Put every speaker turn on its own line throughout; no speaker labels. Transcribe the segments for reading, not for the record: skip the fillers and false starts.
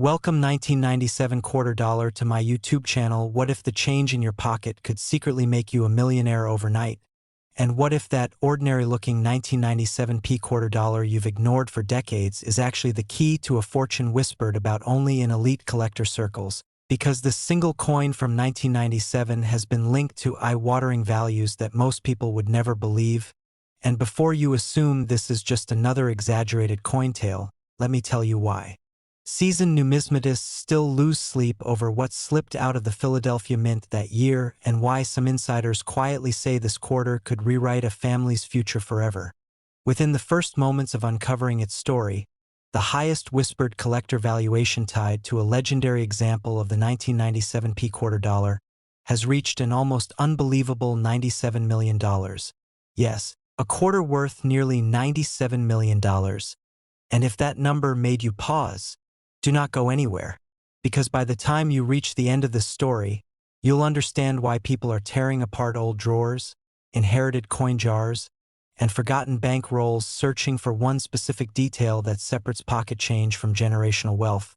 Welcome 1997 quarter dollar to my YouTube channel. What if the change in your pocket could secretly make you a millionaire overnight? And what if that ordinary looking 1997 quarter dollar you've ignored for decades is actually the key to a fortune whispered about only in elite collector circles? Because this single coin from 1997 has been linked to eye-watering values that most people would never believe. And before you assume this is just another exaggerated coin tale, let me tell you why. Seasoned numismatists still lose sleep over what slipped out of the Philadelphia Mint that year and why some insiders quietly say this quarter could rewrite a family's future forever. Within the first moments of uncovering its story, the highest whispered collector valuation tied to a legendary example of the 1997 quarter dollar has reached an almost unbelievable $97 million. Yes, a quarter worth nearly $97 million. And if that number made you pause, do not go anywhere, because by the time you reach the end of this story, you'll understand why people are tearing apart old drawers, inherited coin jars, and forgotten bank rolls searching for one specific detail that separates pocket change from generational wealth.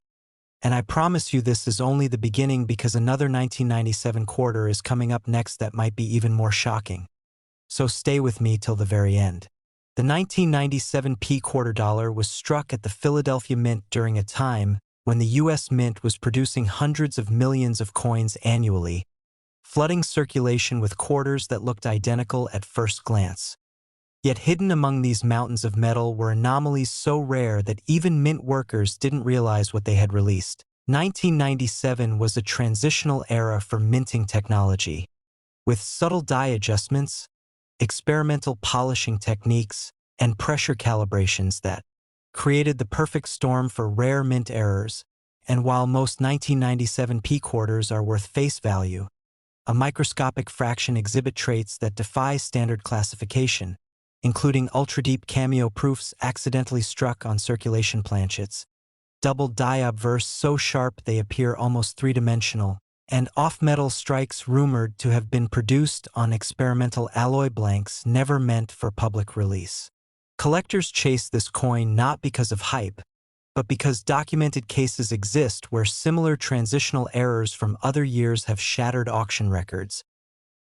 And I promise you this is only the beginning, because another 1997 quarter is coming up next that might be even more shocking. So stay with me till the very end. The 1997 quarter dollar was struck at the Philadelphia Mint during a time when the U.S. Mint was producing hundreds of millions of coins annually, flooding circulation with quarters that looked identical at first glance. Yet hidden among these mountains of metal were anomalies so rare that even mint workers didn't realize what they had released. 1997 was a transitional era for minting technology, with subtle die adjustments, experimental polishing techniques, and pressure calibrations that created the perfect storm for rare mint errors. And while most 1997 quarters are worth face value, a microscopic fraction exhibit traits that defy standard classification, including ultra-deep cameo proofs accidentally struck on circulation planchets, double die obverse so sharp they appear almost three-dimensional, and off-metal strikes rumored to have been produced on experimental alloy blanks never meant for public release. Collectors chase this coin not because of hype, but because documented cases exist where similar transitional errors from other years have shattered auction records.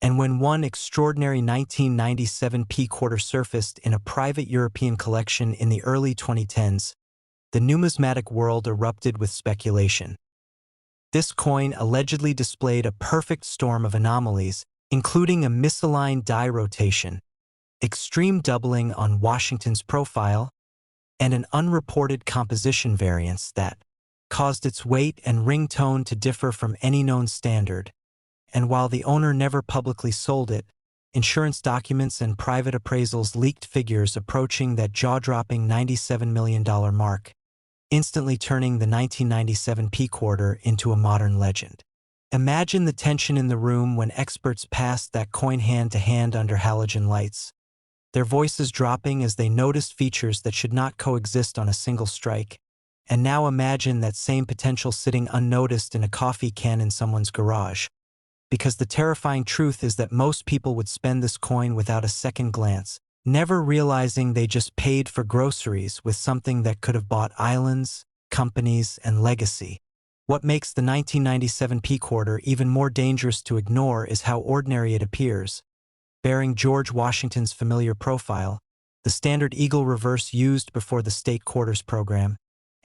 And when one extraordinary 1997 quarter surfaced in a private European collection in the early 2010s, the numismatic world erupted with speculation. This coin allegedly displayed a perfect storm of anomalies, including a misaligned die rotation, extreme doubling on Washington's profile, and an unreported composition variance that caused its weight and ring tone to differ from any known standard. And while the owner never publicly sold it, insurance documents and private appraisals leaked figures approaching that jaw-dropping $97 million mark, instantly turning the 1997 quarter into a modern legend. Imagine the tension in the room when experts passed that coin hand to hand under halogen lights, their voices dropping as they noticed features that should not coexist on a single strike. And now imagine that same potential sitting unnoticed in a coffee can in someone's garage. Because the terrifying truth is that most people would spend this coin without a second glance, never realizing they just paid for groceries with something that could have bought islands, companies, and legacy. What makes the 1997 quarter even more dangerous to ignore is how ordinary it appears. Bearing George Washington's familiar profile, the standard eagle reverse used before the state quarters program,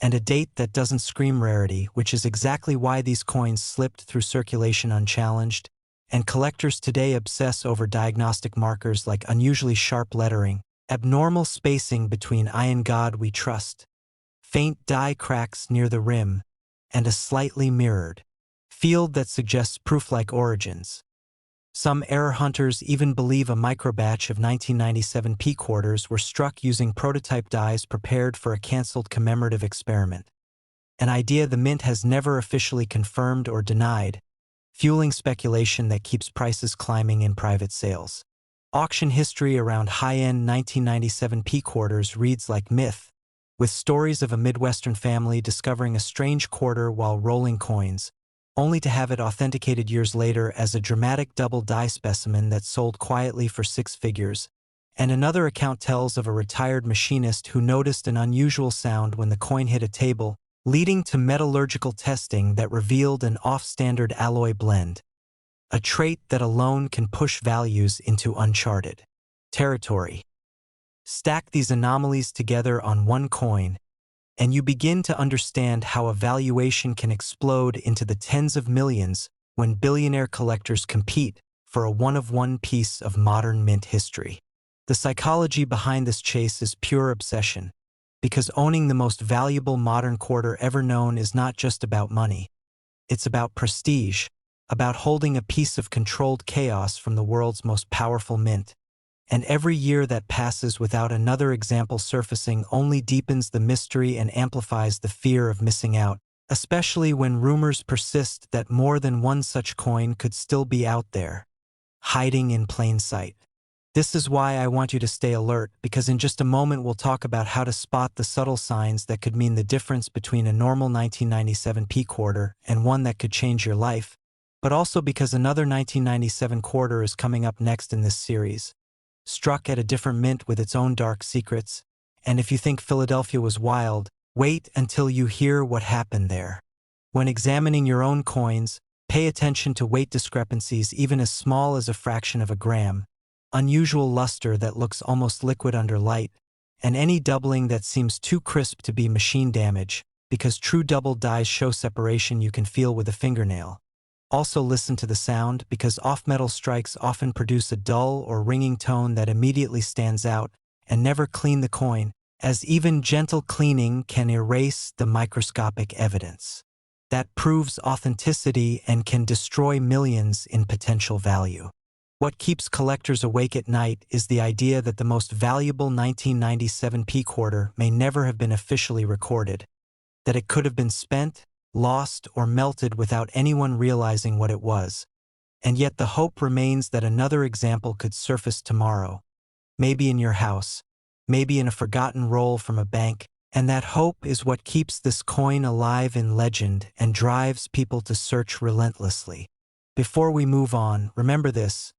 and a date that doesn't scream rarity, which is exactly why these coins slipped through circulation unchallenged, and collectors today obsess over diagnostic markers like unusually sharp lettering, abnormal spacing between "I and God we trust," faint die cracks near the rim, and a slightly mirrored field that suggests proof-like origins. Some error hunters even believe a microbatch of 1997 quarters were struck using prototype dies prepared for a cancelled commemorative experiment, an idea the Mint has never officially confirmed or denied, fueling speculation that keeps prices climbing in private sales. Auction history around high-end 1997 quarters reads like myth, with stories of a Midwestern family discovering a strange quarter while rolling coins, only to have it authenticated years later as a dramatic double die specimen that sold quietly for six figures. And another account tells of a retired machinist who noticed an unusual sound when the coin hit a table, leading to metallurgical testing that revealed an off-standard alloy blend, a trait that alone can push values into uncharted territory. Stack these anomalies together on one coin, and you begin to understand how a valuation can explode into the tens of millions when billionaire collectors compete for a one-of-one piece of modern mint history. The psychology behind this chase is pure obsession, because owning the most valuable modern quarter ever known is not just about money. It's about prestige, about holding a piece of controlled chaos from the world's most powerful mint. And every year that passes without another example surfacing only deepens the mystery and amplifies the fear of missing out, especially when rumors persist that more than one such coin could still be out there, hiding in plain sight. This is why I want you to stay alert, because in just a moment we'll talk about how to spot the subtle signs that could mean the difference between a normal 1997 P quarter and one that could change your life, but also because another 1997 quarter is coming up next in this series, struck at a different mint with its own dark secrets. And if you think Philadelphia was wild, wait until you hear what happened there. When examining your own coins, pay attention to weight discrepancies even as small as a fraction of a gram, unusual luster that looks almost liquid under light, and any doubling that seems too crisp to be machine damage, because true double dies show separation you can feel with a fingernail. Also listen to the sound, because off-metal strikes often produce a dull or ringing tone that immediately stands out, and never clean the coin, as even gentle cleaning can erase the microscopic evidence. That proves authenticity and can destroy millions in potential value. What keeps collectors awake at night is the idea that the most valuable 1997 P quarter may never have been officially recorded, that it could have been spent, lost, or melted without anyone realizing what it was. And yet the hope remains that another example could surface tomorrow, maybe in your house, maybe in a forgotten roll from a bank, and that hope is what keeps this coin alive in legend and drives people to search relentlessly. Before we move on, remember this: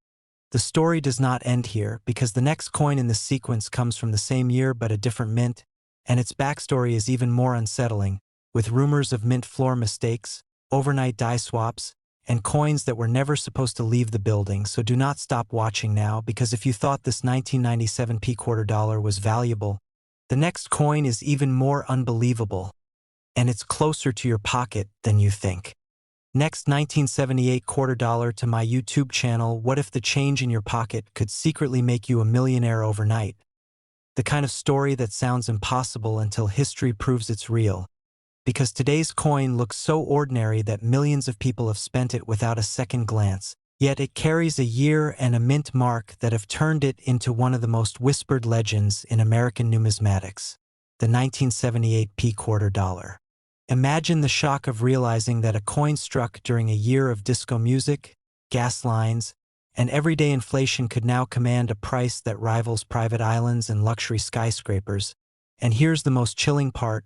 the story does not end here, because the next coin in this sequence comes from the same year but a different mint, and its backstory is even more unsettling, with rumors of mint floor mistakes, overnight die swaps, and coins that were never supposed to leave the building. So do not stop watching now, because if you thought this 1997 P quarter dollar was valuable, the next coin is even more unbelievable, and it's closer to your pocket than you think. Next, 1978 quarter dollar to my YouTube channel. What if the change in your pocket could secretly make you a millionaire overnight? The kind of story that sounds impossible until history proves it's real. Because today's coin looks so ordinary that millions of people have spent it without a second glance, yet it carries a year and a mint mark that have turned it into one of the most whispered legends in American numismatics, the 1978 P quarter dollar. Imagine the shock of realizing that a coin struck during a year of disco music, gas lines, and everyday inflation could now command a price that rivals private islands and luxury skyscrapers. And here's the most chilling part: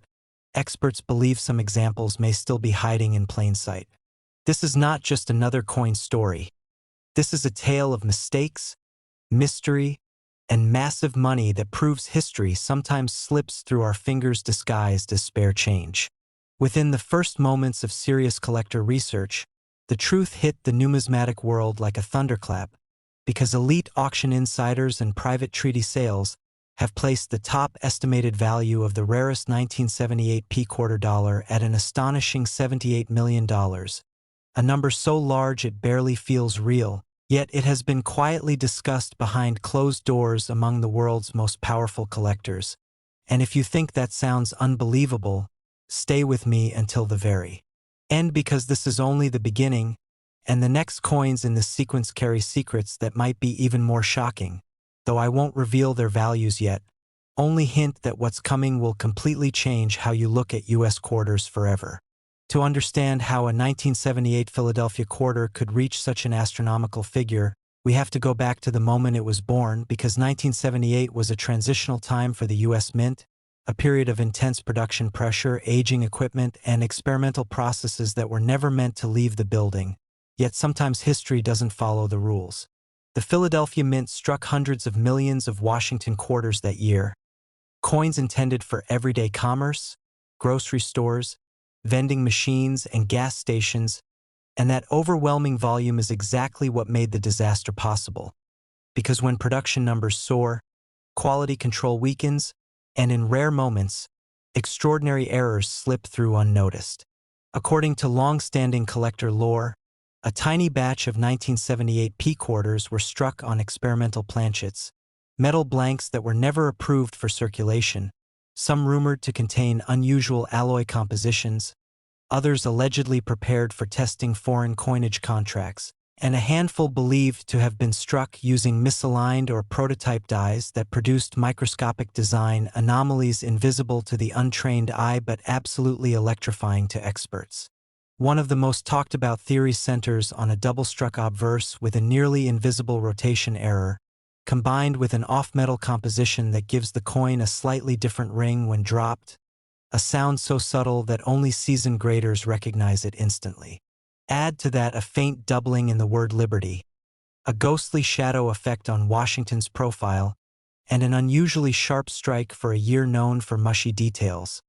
experts believe some examples may still be hiding in plain sight. This is not just another coin story. This is a tale of mistakes, mystery, and massive money that proves history sometimes slips through our fingers disguised as spare change. Within the first moments of serious collector research, the truth hit the numismatic world like a thunderclap, because elite auction insiders and private treaty sales have placed the top estimated value of the rarest 1978 P quarter dollar at an astonishing $78 million, a number so large it barely feels real, yet it has been quietly discussed behind closed doors among the world's most powerful collectors. And if you think that sounds unbelievable, stay with me until the very end, because this is only the beginning, and the next coins in this sequence carry secrets that might be even more shocking. Though I won't reveal their values yet, only hint that what's coming will completely change how you look at U.S. quarters forever. To understand how a 1978 Philadelphia quarter could reach such an astronomical figure, we have to go back to the moment it was born, because 1978 was a transitional time for the U.S. Mint, a period of intense production pressure, aging equipment, and experimental processes that were never meant to leave the building. Yet sometimes history doesn't follow the rules. The Philadelphia Mint struck hundreds of millions of Washington quarters that year, coins intended for everyday commerce, grocery stores, vending machines, and gas stations, and that overwhelming volume is exactly what made the disaster possible. Because when production numbers soar, quality control weakens, and in rare moments, extraordinary errors slip through unnoticed. According to long-standing collector lore, a tiny batch of 1978 P quarters were struck on experimental planchets, metal blanks that were never approved for circulation, some rumored to contain unusual alloy compositions, others allegedly prepared for testing foreign coinage contracts, and a handful believed to have been struck using misaligned or prototype dies that produced microscopic design anomalies invisible to the untrained eye but absolutely electrifying to experts. One of the most talked about theories centers on a double-struck obverse with a nearly invisible rotation error, combined with an off-metal composition that gives the coin a slightly different ring when dropped, a sound so subtle that only seasoned graders recognize it instantly. Add to that a faint doubling in the word liberty, a ghostly shadow effect on Washington's profile, and an unusually sharp strike for a year known for mushy details.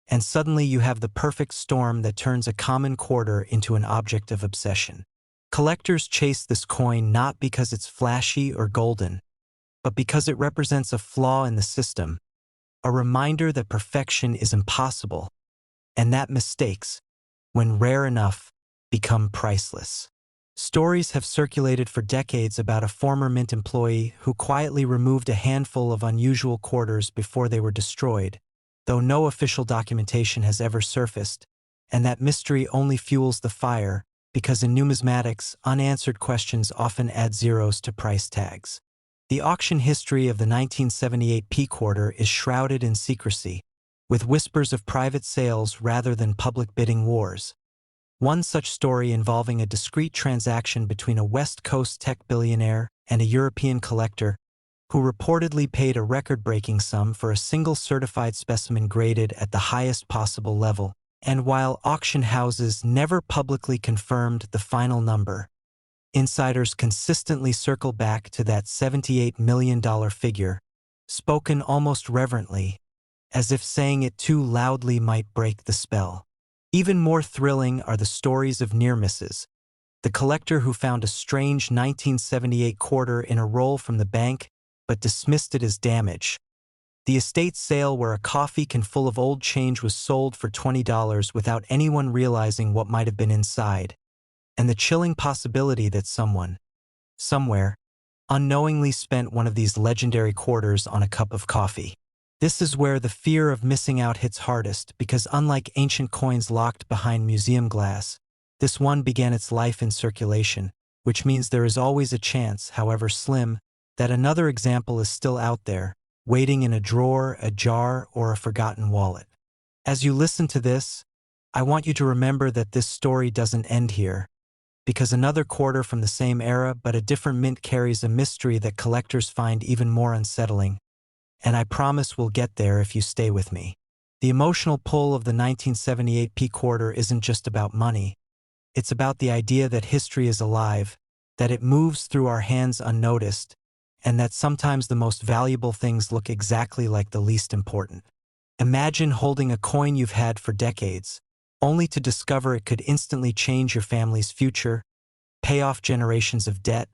And suddenly you have the perfect storm that turns a common quarter into an object of obsession. Collectors chase this coin not because it's flashy or golden, but because it represents a flaw in the system, a reminder that perfection is impossible, and that mistakes, when rare enough, become priceless. Stories have circulated for decades about a former Mint employee who quietly removed a handful of unusual quarters before they were destroyed, though no official documentation has ever surfaced, and that mystery only fuels the fire because in numismatics, unanswered questions often add zeros to price tags. The auction history of the 1978 P quarter is shrouded in secrecy, with whispers of private sales rather than public bidding wars. One such story involving a discreet transaction between a West Coast tech billionaire and a European collector who reportedly paid a record-breaking sum for a single certified specimen graded at the highest possible level. And while auction houses never publicly confirmed the final number, insiders consistently circle back to that $78 million figure, spoken almost reverently, as if saying it too loudly might break the spell. Even more thrilling are the stories of near misses. The collector who found a strange 1978 quarter in a roll from the bank but dismissed it as damage. The estate sale where a coffee can full of old change was sold for $20 without anyone realizing what might have been inside. And the chilling possibility that someone, somewhere, unknowingly spent one of these legendary quarters on a cup of coffee. This is where the fear of missing out hits hardest because unlike ancient coins locked behind museum glass, this one began its life in circulation, which means there is always a chance, however slim, that another example is still out there, waiting in a drawer, a jar, or a forgotten wallet. As you listen to this, I want you to remember that this story doesn't end here, because another quarter from the same era but a different mint carries a mystery that collectors find even more unsettling. And I promise we'll get there if you stay with me. The emotional pull of the 1978 P quarter isn't just about money. It's about the idea that history is alive, that it moves through our hands unnoticed, and that sometimes the most valuable things look exactly like the least important. Imagine holding a coin you've had for decades, only to discover it could instantly change your family's future, pay off generations of debt,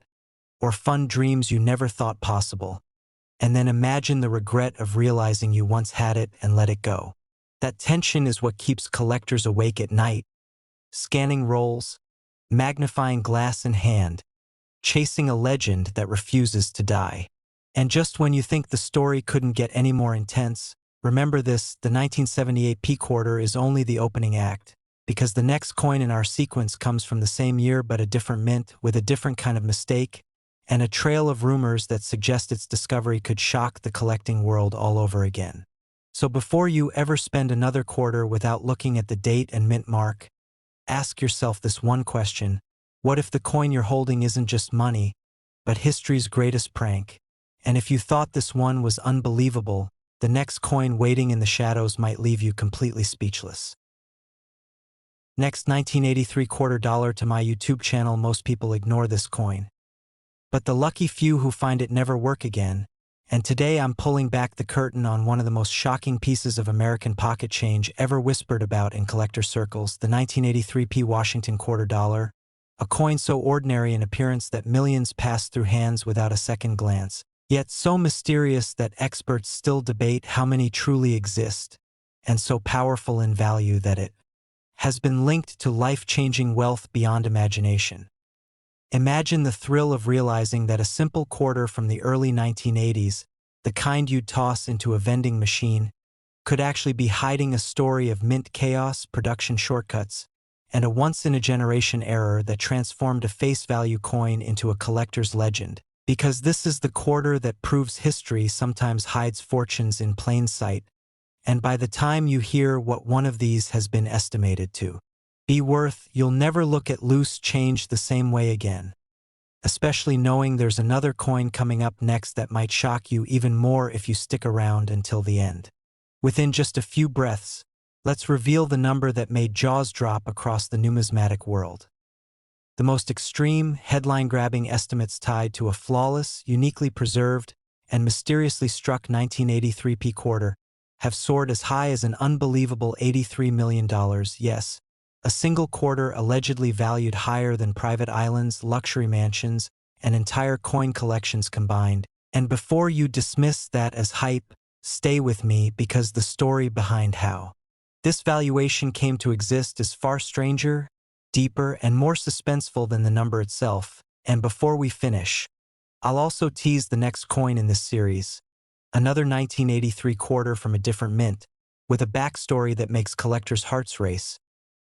or fund dreams you never thought possible. And then imagine the regret of realizing you once had it and let it go. That tension is what keeps collectors awake at night, scanning rolls, magnifying glass in hand, chasing a legend that refuses to die. And just when you think the story couldn't get any more intense, remember this: the 1978 P quarter is only the opening act, because the next coin in our sequence comes from the same year but a different mint with a different kind of mistake, and a trail of rumors that suggest its discovery could shock the collecting world all over again. So before you ever spend another quarter without looking at the date and mint mark, ask yourself this one question: what if the coin you're holding isn't just money, but history's greatest prank? And if you thought this one was unbelievable, the next coin waiting in the shadows might leave you completely speechless. Next, 1983 quarter dollar to my YouTube channel. Most people ignore this coin, but the lucky few who find it never work again, And today I'm pulling back the curtain on one of the most shocking pieces of American pocket change ever whispered about in collector circles, the 1983p Washington quarter dollar, a coin so ordinary in appearance that millions pass through hands without a second glance, yet so mysterious that experts still debate how many truly exist, and so powerful in value that it has been linked to life-changing wealth beyond imagination. Imagine the thrill of realizing that a simple quarter from the early 1980s, the kind you'd toss into a vending machine, could actually be hiding a story of mint chaos, production shortcuts, and a once-in-a-generation error that transformed a face-value coin into a collector's legend. Because this is the quarter that proves history sometimes hides fortunes in plain sight, and by the time you hear what one of these has been estimated to be worth, you'll never look at loose change the same way again. Especially knowing there's another coin coming up next that might shock you even more if you stick around until the end. Within just a few breaths, let's reveal the number that made jaws drop across the numismatic world. The most extreme, headline-grabbing estimates tied to a flawless, uniquely preserved, and mysteriously struck 1983p quarter have soared as high as an unbelievable $83 million, yes, a single quarter allegedly valued higher than private islands, luxury mansions, and entire coin collections combined. And before you dismiss that as hype, stay with me because the story behind how this valuation came to exist is far stranger, deeper, and more suspenseful than the number itself. And before we finish, I'll also tease the next coin in this series, another 1983 quarter from a different mint, with a backstory that makes collectors' hearts race.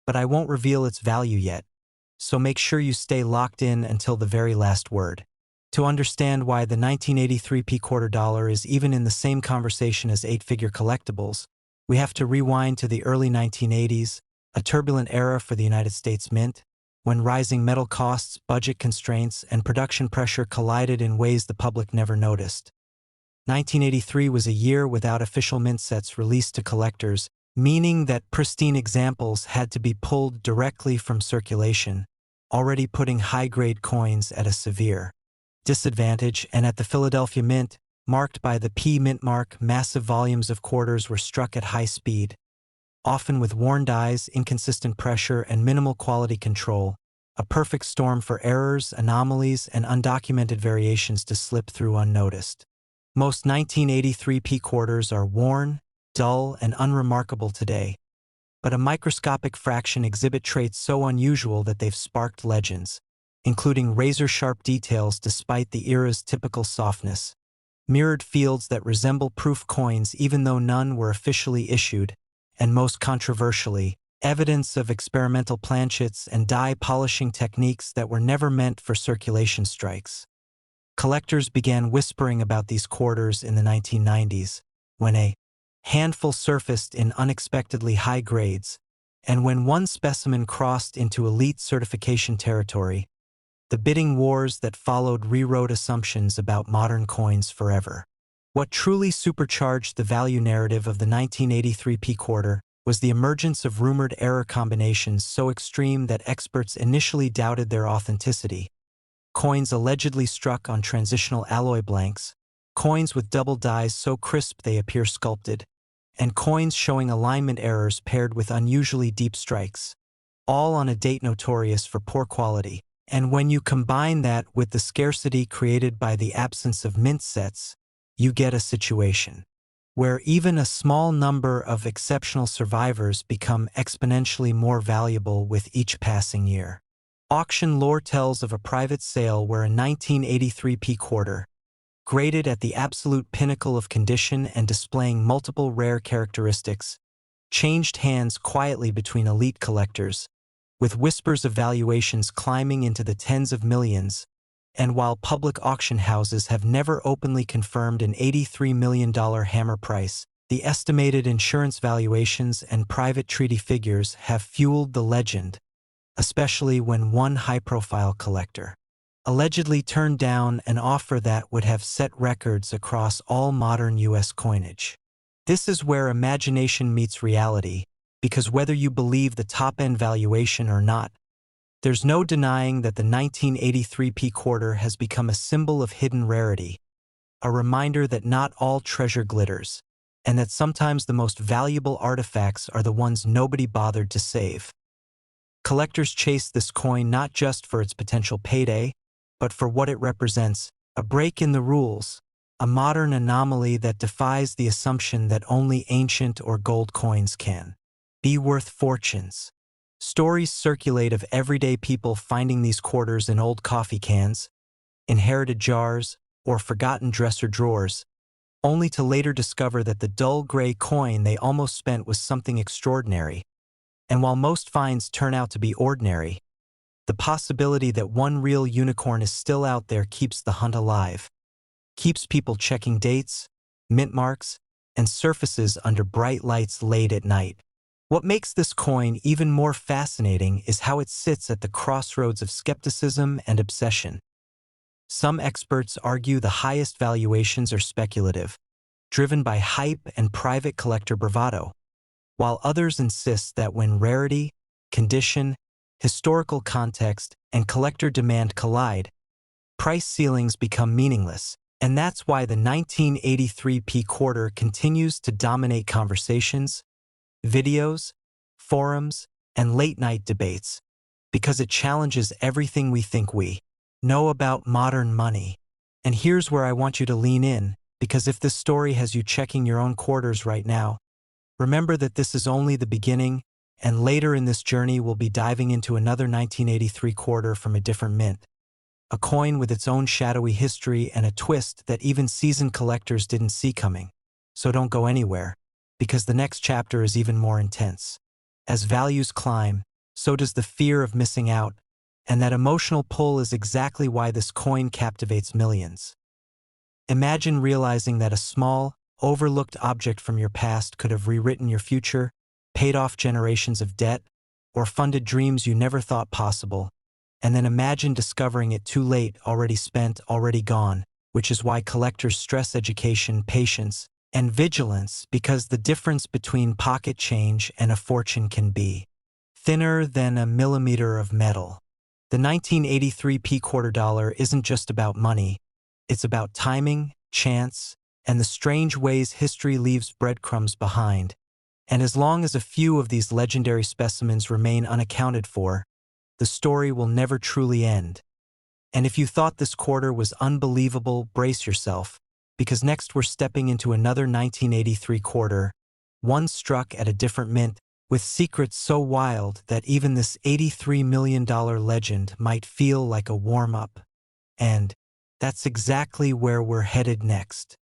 But I won't reveal its value yet, so make sure you stay locked in until the very last word. To understand why the 1983p quarter dollar is even in the same conversation as eight-figure collectibles, we have to rewind to the early 1980s, a turbulent era for the United States Mint, when rising metal costs, budget constraints, and production pressure collided in ways the public never noticed. 1983 was a year without official mint sets released to collectors, meaning that pristine examples had to be pulled directly from circulation, already putting high-grade coins at a severe disadvantage. And at the Philadelphia Mint, marked by the P mint mark, massive volumes of quarters were struck at high speed, often with worn dies, inconsistent pressure, and minimal quality control, a perfect storm for errors, anomalies, and undocumented variations to slip through unnoticed. Most 1983p quarters are worn, dull, and unremarkable today, but a microscopic fraction exhibit traits so unusual that they've sparked legends, including razor-sharp details despite the era's typical softness, mirrored fields that resemble proof coins even though none were officially issued, and most controversially, evidence of experimental planchets and die polishing techniques that were never meant for circulation strikes. Collectors began whispering about these quarters in the 1990s, when a handful surfaced in unexpectedly high grades, and when one specimen crossed into elite certification territory, the bidding wars that followed rewrote assumptions about modern coins forever. What truly supercharged the value narrative of the 1983p quarter was the emergence of rumored error combinations so extreme that experts initially doubted their authenticity. Coins allegedly struck on transitional alloy blanks, coins with double dies so crisp they appear sculpted, and coins showing alignment errors paired with unusually deep strikes, all on a date notorious for poor quality. And when you combine that with the scarcity created by the absence of mint sets, you get a situation where even a small number of exceptional survivors become exponentially more valuable with each passing year. Auction lore tells of a private sale where a 1983p quarter, graded at the absolute pinnacle of condition and displaying multiple rare characteristics, changed hands quietly between elite collectors, with whispers of valuations climbing into the tens of millions. And while public auction houses have never openly confirmed an $83 million hammer price, the estimated insurance valuations and private treaty figures have fueled the legend, especially when one high-profile collector allegedly turned down an offer that would have set records across all modern U.S. coinage. This is where imagination meets reality, because whether you believe the top-end valuation or not, there's no denying that the 1983p quarter has become a symbol of hidden rarity, a reminder that not all treasure glitters, and that sometimes the most valuable artifacts are the ones nobody bothered to save. Collectors chase this coin not just for its potential payday, but for what it represents: a break in the rules, a modern anomaly that defies the assumption that only ancient or gold coins can be worth fortunes. Stories circulate of everyday people finding these quarters in old coffee cans, inherited jars, or forgotten dresser drawers, only to later discover that the dull gray coin they almost spent was something extraordinary. And while most finds turn out to be ordinary, the possibility that one real unicorn is still out there keeps the hunt alive, keeps people checking dates, mint marks, and surfaces under bright lights late at night. What makes this coin even more fascinating is how it sits at the crossroads of skepticism and obsession. Some experts argue the highest valuations are speculative, driven by hype and private collector bravado, while others insist that when rarity, condition, historical context, and collector demand collide, price ceilings become meaningless. And that's why the 1983 P quarter continues to dominate conversations, videos, forums, and late-night debates, because it challenges everything we think we know about modern money. And here's where I want you to lean in, because if this story has you checking your own quarters right now, remember that this is only the beginning, and later in this journey we'll be diving into another 1983 quarter from a different mint. A coin with its own shadowy history and a twist that even seasoned collectors didn't see coming. So don't go anywhere, because the next chapter is even more intense. As values climb, so does the fear of missing out, and that emotional pull is exactly why this coin captivates millions. Imagine realizing that a small, overlooked object from your past could have rewritten your future, paid off generations of debt, or funded dreams you never thought possible. And then imagine discovering it too late, already spent, already gone, which is why collectors stress education, patience, and vigilance, because the difference between pocket change and a fortune can be thinner than a millimeter of metal. The 1983 P quarter dollar isn't just about money, it's about timing, chance, and the strange ways history leaves breadcrumbs behind. And as long as a few of these legendary specimens remain unaccounted for, the story will never truly end. And if you thought this quarter was unbelievable, brace yourself, because next we're stepping into another 1983 quarter, one struck at a different mint, with secrets so wild that even this $83 million legend might feel like a warm-up. And that's exactly where we're headed next.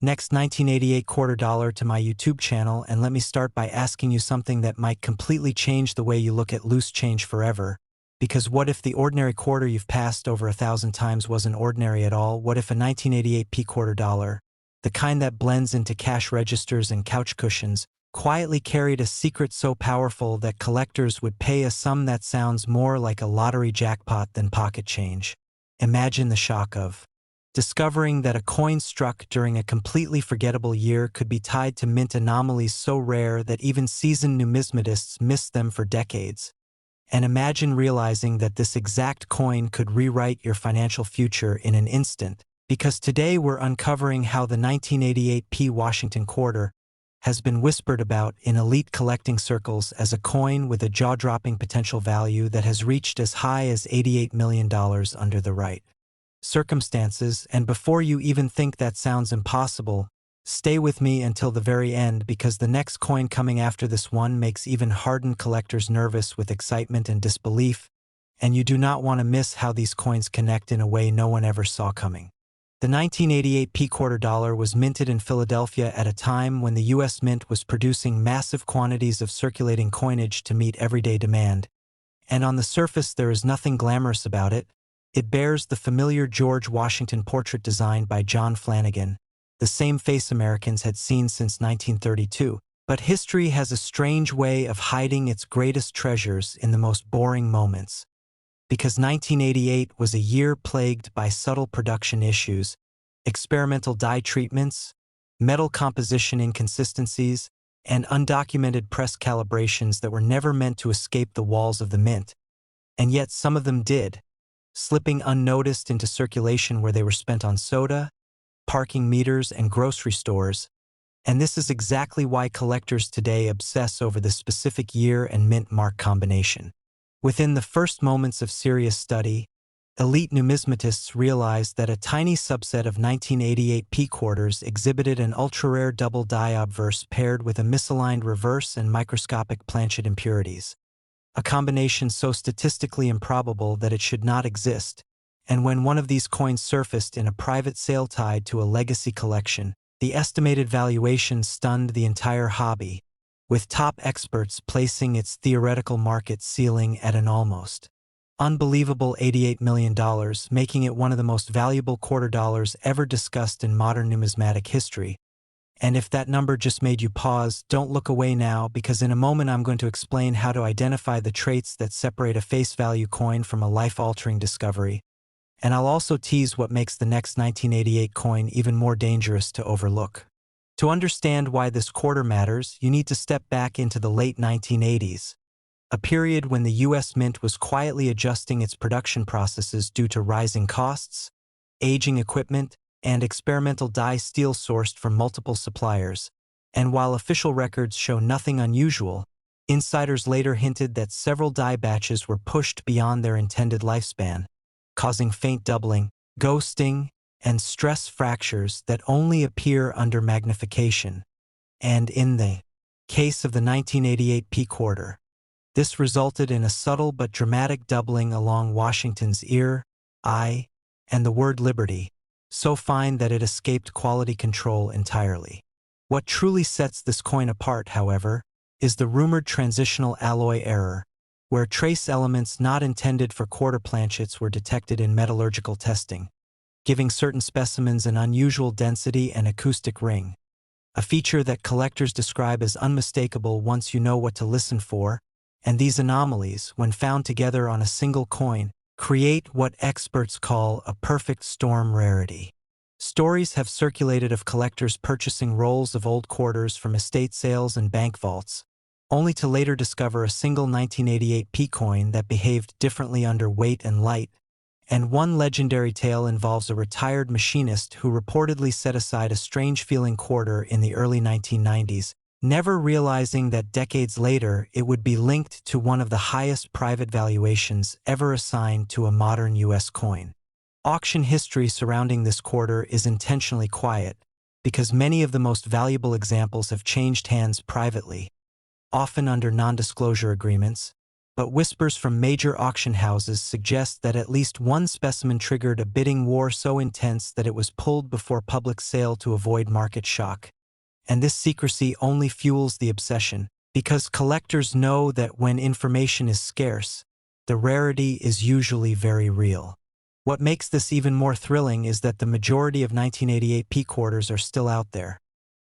Next 1988 quarter dollar to my YouTube channel, and let me start by asking you something that might completely change the way you look at loose change forever. Because what if the ordinary quarter you've passed over 1,000 times wasn't ordinary at all? What if a 1988 P quarter dollar, the kind that blends into cash registers and couch cushions, quietly carried a secret so powerful that collectors would pay a sum that sounds more like a lottery jackpot than pocket change? Imagine the shock of discovering that a coin struck during a completely forgettable year could be tied to mint anomalies so rare that even seasoned numismatists missed them for decades. And imagine realizing that this exact coin could rewrite your financial future in an instant, because today we're uncovering how the 1988 P Washington quarter has been whispered about in elite collecting circles as a coin with a jaw-dropping potential value that has reached as high as $88 million under the right circumstances. And before you even think that sounds impossible, stay with me until the very end, because the next coin coming after this one makes even hardened collectors nervous with excitement and disbelief, and you do not want to miss how these coins connect in a way no one ever saw coming. The 1988 P quarter dollar was minted in Philadelphia at a time when the U.S. Mint was producing massive quantities of circulating coinage to meet everyday demand. And on the surface there is nothing glamorous about it. It bears the familiar George Washington portrait designed by John Flanagan, the same face Americans had seen since 1932. But history has a strange way of hiding its greatest treasures in the most boring moments. Because 1988 was a year plagued by subtle production issues, experimental dye treatments, metal composition inconsistencies, and undocumented press calibrations that were never meant to escape the walls of the mint. And yet some of them did, slipping unnoticed into circulation where they were spent on soda, parking meters, and grocery stores, and this is exactly why collectors today obsess over the specific year and mint mark combination. Within the first moments of serious study, elite numismatists realized that a tiny subset of 1988 P quarters exhibited an ultra-rare double die obverse paired with a misaligned reverse and microscopic planchet impurities, a combination so statistically improbable that it should not exist, and when one of these coins surfaced in a private sale tied to a legacy collection, the estimated valuation stunned the entire hobby, with top experts placing its theoretical market ceiling at an almost unbelievable $88 million, making it one of the most valuable quarter dollars ever discussed in modern numismatic history. And if that number just made you pause, don't look away now, because in a moment I'm going to explain how to identify the traits that separate a face value coin from a life-altering discovery. And I'll also tease what makes the next 1988 coin even more dangerous to overlook. To understand why this quarter matters, you need to step back into the late 1980s, a period when the U.S. Mint was quietly adjusting its production processes due to rising costs, aging equipment, and experimental die steel sourced from multiple suppliers. And while official records show nothing unusual, insiders later hinted that several die batches were pushed beyond their intended lifespan, causing faint doubling, ghosting, and stress fractures that only appear under magnification. And in the case of the 1988 P quarter, this resulted in a subtle but dramatic doubling along Washington's ear, eye, and the word liberty, so fine that it escaped quality control entirely. What truly sets this coin apart, however, is the rumored transitional alloy error, where trace elements not intended for quarter planchets were detected in metallurgical testing, giving certain specimens an unusual density and acoustic ring, a feature that collectors describe as unmistakable once you know what to listen for, and these anomalies, when found together on a single coin, create what experts call a perfect storm rarity. Stories have circulated of collectors purchasing rolls of old quarters from estate sales and bank vaults, only to later discover a single 1988 P coin that behaved differently under weight and light, and one legendary tale involves a retired machinist who reportedly set aside a strange-feeling quarter in the early 1990s, never realizing that decades later it would be linked to one of the highest private valuations ever assigned to a modern U.S. coin. Auction history surrounding this quarter is intentionally quiet, because many of the most valuable examples have changed hands privately, often under non-disclosure agreements, but whispers from major auction houses suggest that at least one specimen triggered a bidding war so intense that it was pulled before public sale to avoid market shock. And this secrecy only fuels the obsession, because collectors know that when information is scarce, the rarity is usually very real. What makes this even more thrilling is that the majority of 1988 P quarters are still out there,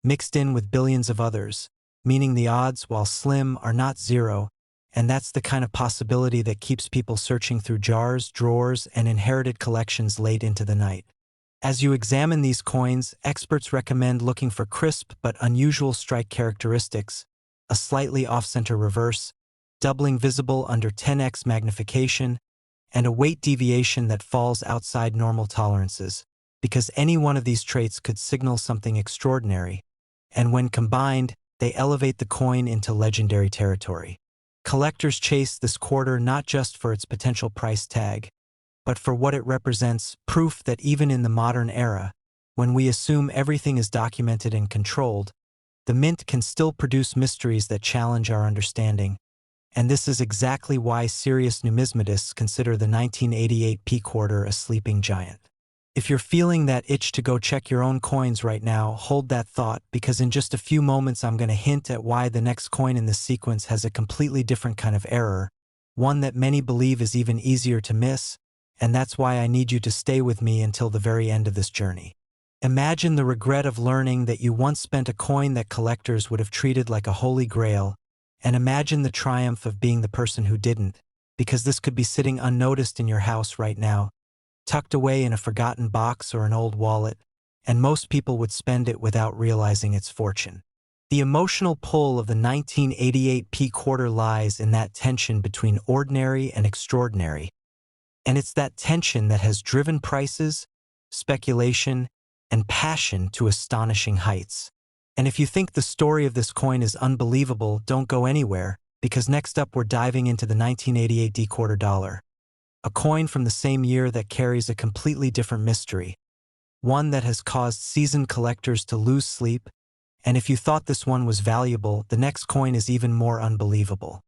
mixed in with billions of others, meaning the odds, while slim, are not zero, and that's the kind of possibility that keeps people searching through jars, drawers, and inherited collections late into the night. As you examine these coins, experts recommend looking for crisp but unusual strike characteristics, a slightly off-center reverse, doubling visible under 10x magnification, and a weight deviation that falls outside normal tolerances, because any one of these traits could signal something extraordinary, and when combined, they elevate the coin into legendary territory. Collectors chase this quarter not just for its potential price tag, but for what it represents, proof that even in the modern era, when we assume everything is documented and controlled, the Mint can still produce mysteries that challenge our understanding. And this is exactly why serious numismatists consider the 1988 P quarter a sleeping giant. If you're feeling that itch to go check your own coins right now, hold that thought, because in just a few moments I'm going to hint at why the next coin in this sequence has a completely different kind of error, one that many believe is even easier to miss, and that's why I need you to stay with me until the very end of this journey. Imagine the regret of learning that you once spent a coin that collectors would have treated like a holy grail, and imagine the triumph of being the person who didn't, because this could be sitting unnoticed in your house right now, tucked away in a forgotten box or an old wallet, and most people would spend it without realizing its fortune. The emotional pull of the 1988 P quarter lies in that tension between ordinary and extraordinary, and it's that tension that has driven prices, speculation, and passion to astonishing heights. And if you think the story of this coin is unbelievable, don't go anywhere, because next up we're diving into the 1988 D quarter dollar, a coin from the same year that carries a completely different mystery, one that has caused seasoned collectors to lose sleep. And if you thought this one was valuable, the next coin is even more unbelievable.